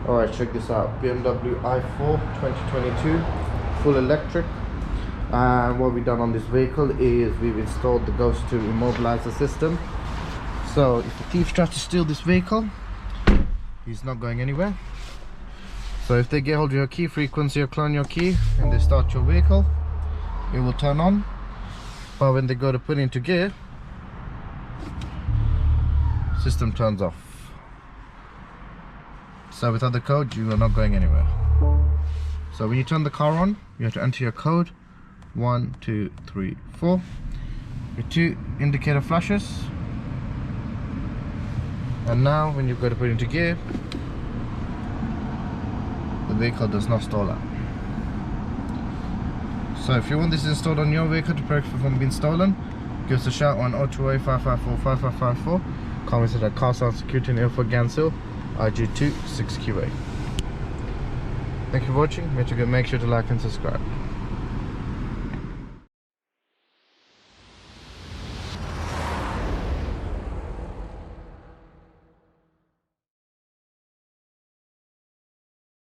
Alright, check this out. BMW i4 2022, full electric. And what we've done on this vehicle is we've installed the Ghost 2 Immobiliser system. So if a thief tries to steal this vehicle, he's not going anywhere. So if they get hold of your key frequency or clone your key and they start your vehicle, it will turn on. But when they go to put into gear, system turns off. So without the code, you are not going anywhere. So when you turn the car on, you have to enter your code 1 2 3 4. Your 2 indicator flashes, and now when you go to put into gear, the vehicle does not stall out. So if you want this installed on your vehicle to protect it from being stolen, give us a shout on 028 554 5554. Comments at Car Sound Security in Ilford Gansil, IG2 6QA. Thank you for watching. Make sure to like and subscribe.